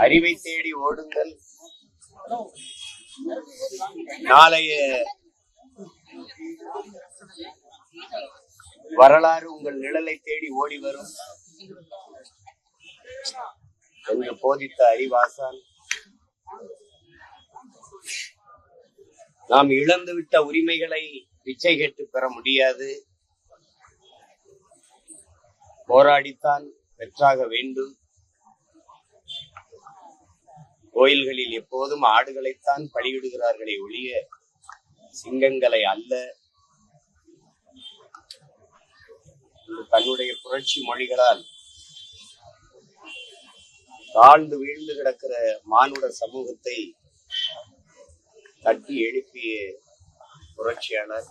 அறிவை தேடி ஓடுங்கள். நாளைய வரலாறு உங்கள் நிழலை தேடி ஓடி வரும் என்று போதித்த அறிவாசான் நாம் இழந்துவிட்ட உரிமைகளை பிச்சை கேட்டு பெற முடியாது, போராடித்தான் பெற்றாக வேண்டும். கோயில்களில் எப்போதும் ஆடுகளைத்தான் பலியிடுகிறார்களே ஒழிய சிங்கங்களை அல்ல. தன்னுடைய புரட்சி மொழிகளால் தாழ்ந்து வீழ்ந்து கிடக்கிற மானுட சமூகத்தை தட்டி எழுப்பிய புரட்சியாளர்.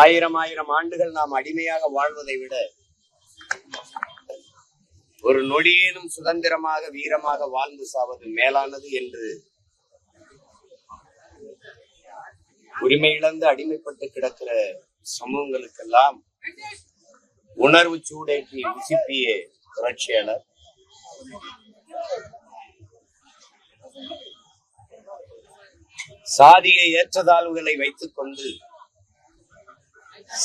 ஆயிரம் ஆண்டுகள் நாம் அடிமையாக வாழ்வதை விட ஒரு நொடியேனும் சுதந்திரமாக வீரமாக வாழ்ந்து சாவது மேலானது என்று உரிமை இழந்து அடிமைப்பட்டு கிடக்கிற சமூகங்களுக்கெல்லாம் உணர்வு சூடேற்றி விசிப்பிய புரட்சியாளர். சாதிய ஏற்றத்தாழ்வுகளை வைத்துக் கொண்டு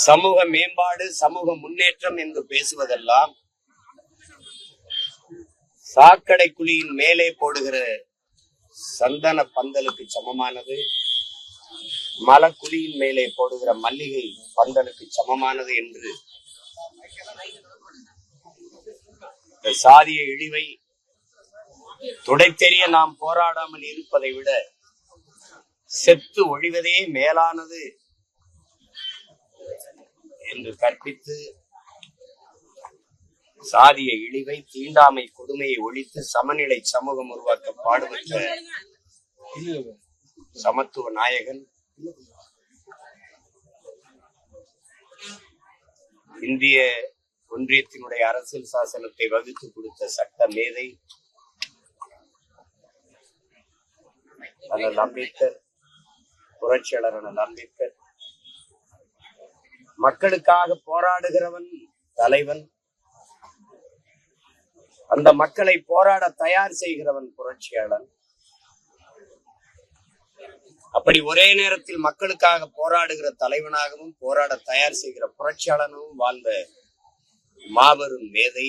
சமூக மேம்பாடு சமூக முன்னேற்றம் என்று பேசுவதெல்லாம் சாக்கடை குழியின் மேலே போடுகிற சந்தன பந்தலுக்கு சமமானது, மலக்குழியின் மேலே போடுகிற மல்லிகை பந்தலுக்கு சமமானது என்று சாதிய இழிவை துடைத்தெறிய நாம் போராடாமல் இருப்பதை விட செத்து ஒழிவதே மேலானது என்று கற்பித்து சாதிய இழிவை தீண்டாமை கொடுமையை ஒழித்து சமநிலை சமூகம் உருவாக்க பாடுபட்ட சமத்துவ நாயகன், இந்திய ஒன்றியத்தினுடைய அரசியல் சாசனத்தை வகுத்து கொடுத்த சட்ட மேதை அண்ணல் அம்பேத்கர், புரட்சியாளர் அண்ணல் அம்பேத்கர். மக்களுக்காக போராடுகிறவன் தலைவன், அந்த மக்களை போராட தயார் செய்கிறவன் புரட்சியாளன். அப்படி ஒரே நேரத்தில் மக்களுக்காக போராடுகிற தலைவனாகவும் போராட தயார் செய்கிற புரட்சியாளனும் வாழ்ந்த மாபெரும் மேதை.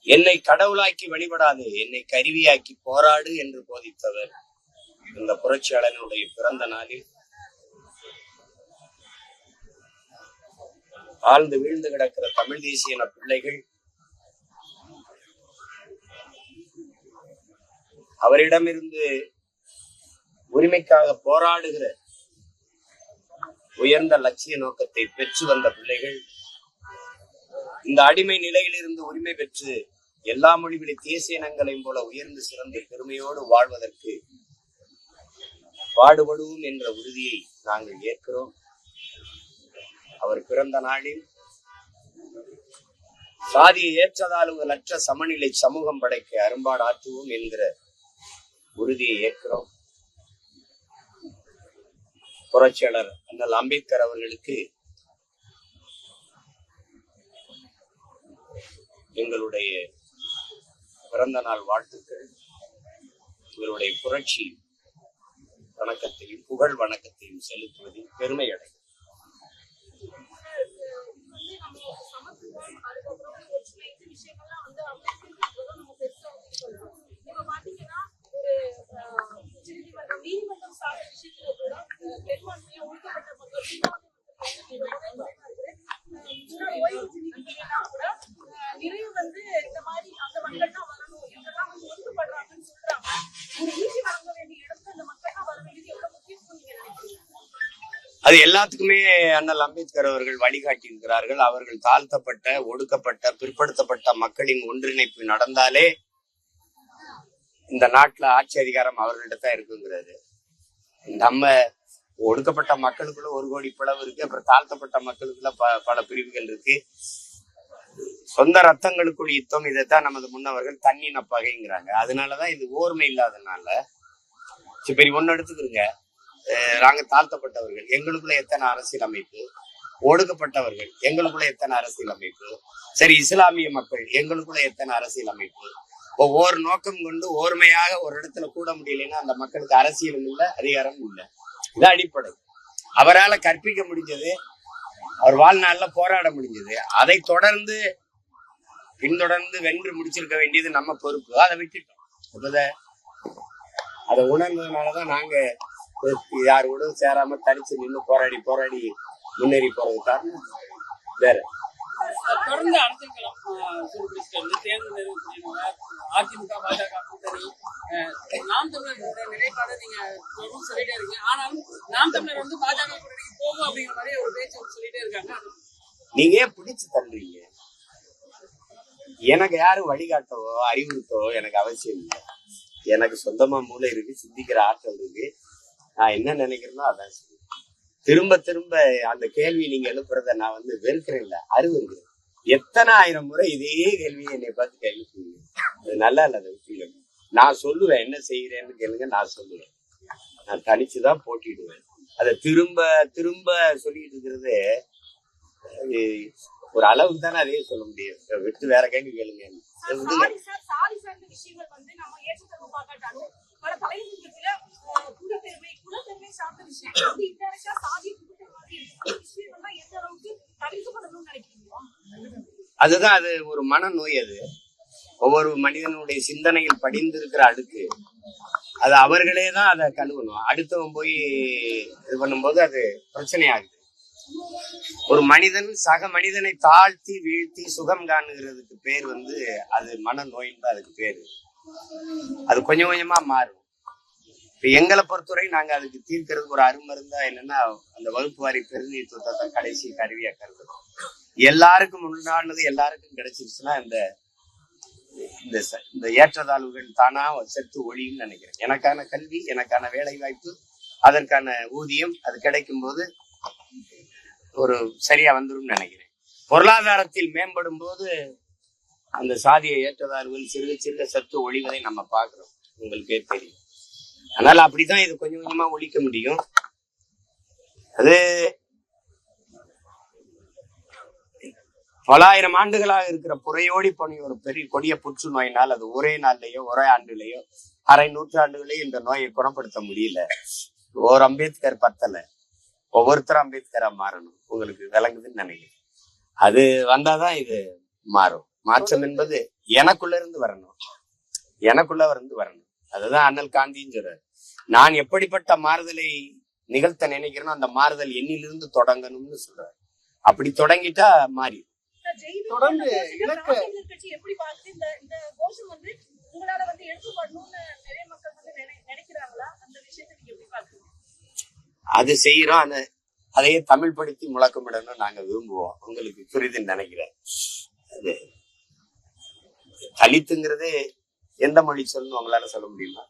என்னை கடவுளாக்கி வழிபடாது, என்னை கருவியாக்கி போராடு என்று போதித்தவர் இந்த புரட்சியாளனுடைய பிறந்த நாளில் ஆழ்ந்து வீழ்ந்து கிடக்கிற தமிழ் தேசிய பிள்ளைகள் அவரிடமிருந்து உரிமைக்காக போராடுகிற உயர்ந்த லட்சிய நோக்கத்தை பெற்று வந்த பிள்ளைகள் இந்த அடிமை நிலையிலிருந்து உரிமை பெற்று எல்லா மொழிவழி தேசிய இனங்களையும் போல உயர்ந்து சிறந்து பெருமையோடு வாழ்வதற்கு பாடுபடுவோம் என்ற உறுதியை நாங்கள் ஏற்கிறோம். அவர் பிறந்த நாளில் சாதிய ஏற்றத்தாழ்வுகளற்ற சமநிலை சமூகம் படைக்க அரும்பாடு ஆற்றுவோம் என்கிற உறுதியை ஏற்கிறோம். புரட்சியாளர் அண்ணல் அம்பேத்கர் அவர்களுக்கு எங்களுடைய பிறந்த நாள் வாழ்த்துக்கள். இவருடைய புரட்சி வணக்கத்தையும் புகழ் வணக்கத்தையும் செலுத்துவதில் பெருமை அடையும். அது எல்லாத்துக்குமே அண்ணல் அம்பேத்கர் அவர்கள் வழிகாட்டி இருக்கிறார்கள். அவர்கள் தாழ்த்தப்பட்ட ஒடுக்கப்பட்ட பிற்படுத்தப்பட்ட மக்களின் ஒன்றிணைப்பு நடந்தாலே இந்த நாட்டுல ஆட்சி அதிகாரம் அவர்கள்ட்ட தான் இருக்குங்கிறது. நம்ம ஒடுக்கப்பட்ட மக்களுக்குள்ள 1 கோடி பிளவு இருக்கு, அப்புறம் தாழ்த்தப்பட்ட மக்களுக்குள்ள பல பிரிவுகள் இருக்கு. சொந்த ரத்தங்களுக்குள் யுத்தம், இதைத்தான் நமது முன்னவர்கள் தன்னின பகைங்கிறாங்க. அதனாலதான் இது ஓர்மை இல்லாதனால சரி ஒன்னு எடுத்துக்கிறோங்க. நாங்க தாழ்த்தப்பட்டவர்கள், எங்களுக்குள்ள எத்தனை அரசியல் அமைப்பு, ஒடுக்கப்பட்டவர்கள் எங்களுக்குள்ள எத்தனை அரசியல் அமைப்பு, சரி இஸ்லாமிய மக்கள் எங்களுக்குள்ள எத்தனை அரசியல் அமைப்பு. ஒவ்வொரு நோக்கம் கொண்டு ஓர்மையாக ஒரு இடத்துல கூட முடியலைன்னா அந்த மக்களுக்கு அரசியலும் இல்லை, அதிகாரமும் இல்லை. இது அடிப்படை. அவரால் கற்பிக்க முடிஞ்சது, அவர் வாழ்நாள்ல போராட முடிஞ்சது. அதை தொடர்ந்து பின்தொடர்ந்து வென்று முடிச்சிருக்க வேண்டியது நம்ம பொறுப்பு. அதை விட்டுட்டோம். அதை உணர்ந்ததுனாலதான் நாங்க யாரு கூட சேராம தனிச்சு நின்று போராடி முன்னேறி போறது காரணம் வேற. தொடர்ந்து அரசியல் தேர்தல் அதிமுக பாஜக கூட்டணி நாம் தமிழர் நிலைப்பாடு நீங்க தொடர்ந்து சொல்லிட்டே இருக்கீங்க. ஆனாலும் நாம் தமிழர் வந்து பாஜக கூட்டணிக்கு போகும் அப்படிங்கிற மாதிரி ஒரு பேச்சு சொல்லிட்டே இருக்காங்க. நீங்க ஏன் பிடிச்சு தள்ளுறீங்க? எனக்கு யாரும் வழிகாட்டவோ அறிவுறுத்தவோ எனக்கு அவசியம் இல்லை. எனக்கு சொந்தமா மூளை இருக்கு, சிந்திக்கிற ஆற்றல் இருக்கு. நான் என்ன நினைக்கிறேனோ அதான் சொல்லுவேன். திரும்ப திரும்ப அந்த கேள்வி நீங்க எழுப்புறத நான் வெறுக்கிறேன் இல்ல, அறிவுறுகிறேன். எத்தனை ஆயிரம் முறை இதே கேள்வியை என்னை பார்த்து கேள்வி சொல்லுங்க. அது நல்லா இல்ல, அதை விட்டுங்க. நான் சொல்லுவேன் என்ன செய்யறேன்னு கேளுங்க, நான் சொல்லுவேன். நான் தனிச்சுதான் போட்டிடுவேன். அதை திரும்ப திரும்ப சொல்லிட்டு இருக்கிறது ஒரு அளவுக்கு தானே அதையே சொல்ல முடியும். விட்டு வேற கேள்வி கேளுங்க. அதுதான், அது ஒரு மனநோய். அது ஒவ்வொரு மனிதனுடைய சிந்தனையில் படிந்து இருக்கிற அழுக்கு. அது அவர்களே தான் அதை கழுவணும். அடுத்தவன் போய் இது பண்ணும்போது அது பிரச்சனை ஆகுது. ஒரு மனிதன் சக மனிதனை தாழ்த்தி வீழ்த்தி சுகம் காணுகிறதுக்கு பேர் அது மனநோயின்னு தான் அதுக்கு பேரு. அது கொஞ்சம் கொஞ்சமா மாறும். இப்ப எங்களை பொறுத்தவரை நாங்க அதுக்கு தீர்க்கிறதுக்கு ஒரு அருமருந்தா என்னன்னா, அந்த வகுப்பு வாரி பிரதிநிதித்துவத்தை தான் கடைசி கருவியா கருதுறோம். எல்லாருக்கும் முன்னானது எல்லாருக்கும் கிடைச்சிருச்சுன்னா இந்த ஏற்றத்தாழ்வுகள் தானா செத்து ஒழியும் நினைக்கிறேன். எனக்கான கல்வி, எனக்கான வேலை வாய்ப்பு, அதற்கான ஊதியம் அது கிடைக்கும் போது ஒரு சரியா வந்துடும் நினைக்கிறேன். பொருளாதாரத்தில் மேம்படும் போது அந்த சாதிய ஏற்றத்தாழ்வுகள் சிறுக சிறுக சத்து ஒழிவதை நம்ம பாக்குறோம், உங்களுக்கே தெரியும். அதனால அப்படிதான் இது கொஞ்சம் கொஞ்சமா ஒழிக்க முடியும். அது பலாயிரம் ஆண்டுகளாக இருக்கிற புறையோடி போன ஒரு பெரிய கொடிய புற்று நோயினால் அது ஒரே நாள்லயோ ஒரே ஆண்டுலயோ அரை நூற்றாண்டுகளையும் இந்த நோயை குணப்படுத்த முடியல. ஒரு அம்பேத்கர் பத்தல, ஒவ்வொருத்தரும் அம்பேத்கரா மாறணும். உங்களுக்கு விளங்குதுன்னு நினைக்கிறேன். அது வந்தாதான் இது மாறும். மாற்றம் என்பது எனக்குள்ள இருந்து வரணும், எனக்குள்ள வரணும். அதுதான் அண்ணல் காந்தியும் சொல்றாரு. நான் எப்படிப்பட்ட மாறுதலை நிகழ்த்த நினைக்கிறேனோ அந்த மாறுதல் என்னிலிருந்து தொடங்கணும்னு சொல்றாரு. அப்படி தொடங்கிட்டா மாறி தொடர்ந்து அது செய்யறோம். அதையே தமிழ் படுத்தி முழக்கமிடணும் நாங்க விரும்புவோம். உங்களுக்கு புரியுதுன்னு நினைக்கிறேன். அது தலித்துங்கிறது எந்த மொழி சொல்லணும் உங்களால சொல்ல முடியுமா?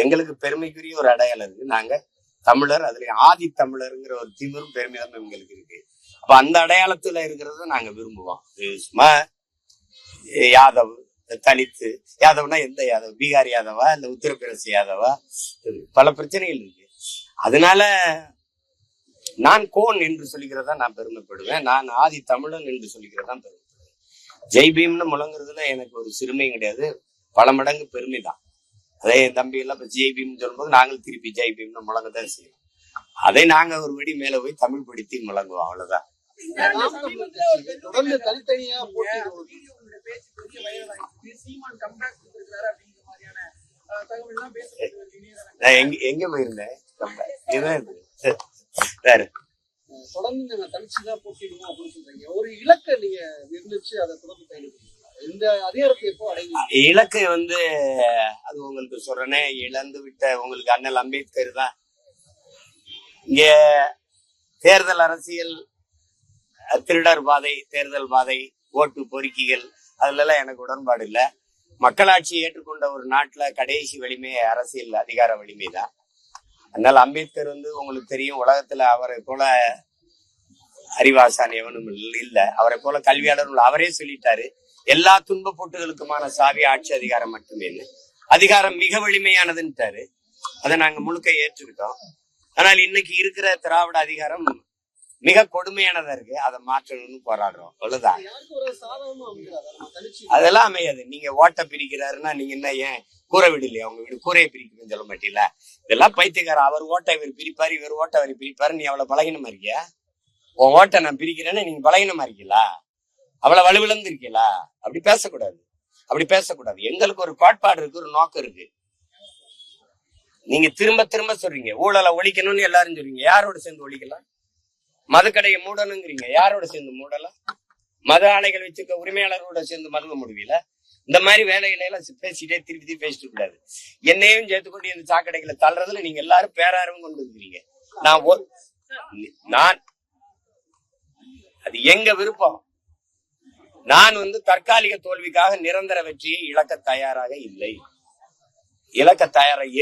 எங்களுக்கு பெருமைக்குரிய ஒரு அடையாளம் இருக்கு. நாங்க தமிழர், அதுல ஆதி தமிழருங்கிற ஒரு திமிரும் பெருமிதம் எங்களுக்கு இருக்கு. அப்ப அந்த அடையாளத்துல இருக்கிறத நாங்க விரும்புவோம். சும்மா யாதவ், தலித்து, யாதவ்னா எந்த யாதவ்? பீகார் யாதவா இல்ல உத்தரப்பிரதேச யாதவா? பல பிரச்சனைகள் இருக்கு. அதனால நான் கோன் என்று சொல்லிக்கிறதா நான் பெருமைப்படுவேன். நான் ஆதி தமிழன் என்று சொல்லிக்கிறதான் பெருமைப்படுவேன். ஜெய்பீம்னு முழங்குறதுல எனக்கு ஒரு சிறுமையும் கிடையாது, பல மடங்கு பெருமைதான். அதே என் தம்பி எல்லாம் இப்ப ஜெய்பீம்னு சொல்லும்போது நாங்கள் திருப்பி ஜெய்பீம்னு முழங்கதான் செய்வோம். அதை நாங்க ஒரு படி மேல போய் தமிழ் படுத்தி முழங்குவோம், அவ்வளவுதான். எங்க போயிருந்தேன் வேற தொடர்ந்து நாங்க தனிச்சுதான் போட்டிடுவோம் அப்படின்னு சொல்றீங்க. ஒரு இலக்கை நீங்க நிர்ணயிச்சு அதை தொடர்ந்து பயணிக்கிறீங்க. இந்த அதிகாரத்தை எப்போ அடைவீங்க? இலக்கு அது உங்களுக்கு சொல்றேனே, இழந்து விட்ட உங்களுக்கு அண்ணல் அம்பேத்கர் தான். இங்க தேர்தல் அரசியல், திருடர் பாதை, தேர்தல் பாதை, ஓட்டு பொறுக்கிகள், அதுல எல்லாம் எனக்கு உடன்பாடு இல்லை. மக்களாட்சியை ஏற்றுக்கொண்ட ஒரு நாட்டுல கடைசி வலிமை அரசியல் அதிகார வலிமை தான். அதனால அம்பேத்கர் உங்களுக்கு தெரியும், உலகத்துல அவரை போல அறிவாசான் எவனும் இல்லை, அவரை போல கல்வியாளர் அவரே சொல்லிட்டாரு. எல்லா துன்ப போட்டுகளுக்குமான சாவி ஆட்சி அதிகாரம் மட்டுமே. அதிகாரம் மிக வலிமையானதுன்ட்டாரு. அதை நாங்க முழுக்க ஏற்றுக்கிட்டோம். ஆனால் இன்னைக்கு இருக்கிற திராவிட அதிகாரம் மிக கொடுமையானதா இருக்கு. அதை மாற்றணும்னு போராடுறோம். அவ்வளவுதான். யாருக்கும் ஒரு சாதகமா அமைஞ்சிடாது நம்ம தனிச்சு. அதெல்லாம் அமையாது. நீங்க ஓட்டை பிரிக்கிறாருன்னா நீங்க என்ன ஏன் கூரை வீடு இல்லையா? உங்க வீடு கூரையை பிரிக்கணும்னு சொல்ல மாட்டீங்களா? இதெல்லாம் பைத்தியக்காரன். அவர் ஓட்டை இவர் பிரிப்பாரு, இவர் ஓட்டை அவர் பிரிப்பாரு. நீ அவ்வளவு பலகீனமா இருக்கியா? உன் ஓட்டை நான் பிரிக்கிறேன்னு நீங்க பலகீனமா இருக்கீங்களா? அவ்வளவு வலுவிழந்து இருக்கீங்களா? அப்படி பேசக்கூடாது. அப்படி பேசக்கூடாது. எங்களுக்கு ஒரு கோட்பாடு இருக்கு, ஒரு நோக்கம் இருக்கு. நீங்க திரும்ப திரும்ப சொல்றீங்க ஊழலை ஒழிக்கணும்னு எல்லாரும் சொல்றீங்க. யாரோட சேர்ந்து ஒழிக்கலாம்? மதுக்கடையை மூடணுங்கிறீங்க. யாரோட சேர்ந்து மூடலாம்? மது ஆலைகள் வச்சிருக்க உரிமையாளர்களோட சேர்ந்து மதுவை முடிவீல? இந்த மாதிரி வேலைகளை எல்லாம் பேசிட்டே திருப்பி பேசிட்டு கூடாது. என்னையும் சேர்த்துக்கொண்டு இந்த சாக்கடைகளை தள்ளுறதுல நீங்க எல்லாரும் பேரார்வம் கொண்டு இருக்கிறீங்க. நான் அது எங்க விருப்பம். நான் தற்காலிக தோல்விக்காக நிரந்தர வெற்றியை இழக்க தயாராக இல்லை.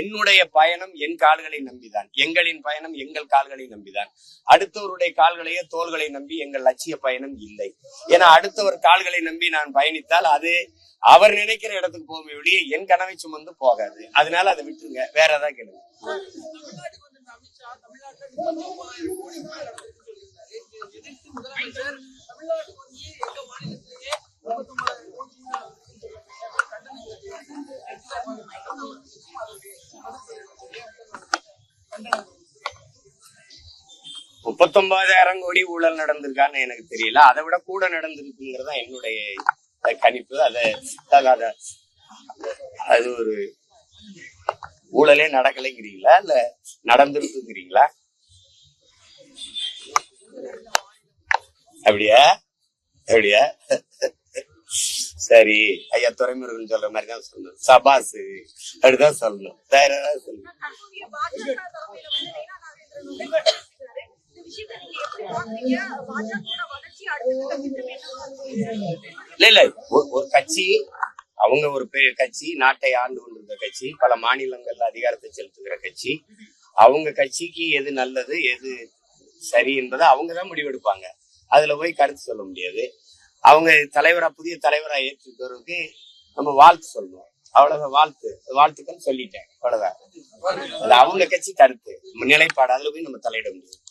என்னுடைய பயணம் என் கால்களை நம்பிதான். எங்களின் பயணம் எங்கள் கால்களை நம்பிதான். அடுத்தவருடைய கால்களையோ தோள்களை நம்பி எங்கள் லட்சிய பயணம் இல்லை. ஏன்னா அடுத்தவர் கால்களை நம்பி நான் பயணித்தால் அது அவர் நினைக்கிற இடத்துக்கு போக வெளியே என் கனவை சுமந்து போகாது. அதனால அதை விட்டுருங்க. வேற ஏதாவது கேளுங்க. $39,000 கோடி ஊழல் நடந்திருக்கான்னு எனக்கு தெரியல. அதை விட கூட நடந்திருக்குங்கிறதா என்னுடைய கணிப்பு. அது ஒரு ஊழலே நடக்கலைங்கிறீங்களா இல்ல நடந்திருக்குங்கிறீங்களா? அப்படியா? அப்படியா? சரி, ஐயா துரைமுருகன் சொல்ற மாதிரிதான் சொல்லணும். சபாசு அப்படிதான் சொல்லணும். வேற ஏதாவது சொல்லணும். இல்ல ஒரு கட்சி, அவங்க ஒரு பெரிய கட்சி, நாட்டை ஆண்டு கொண்டிருந்த கட்சி, பல மாநிலங்கள்ல அதிகாரத்தை செலுத்துகிற கட்சி. அவங்க கட்சிக்கு எது நல்லது எது சரி என்பதை அவங்கதான் முடிவெடுப்பாங்க. அதுல போய் கருத்து சொல்ல முடியாது. அவங்க புதிய தலைவரா ஏற்றுக்கிறதுக்கு நம்ம வாழ்த்து சொல்லணும். அவ்வளவுதான். வாழ்த்துக்கள் சொல்லிட்டேன். அவ்வளவுதான். அது அவங்க கட்சி கருத்து நிலைப்பாடு. அதுல போய் நம்ம தலையிட முடியாது.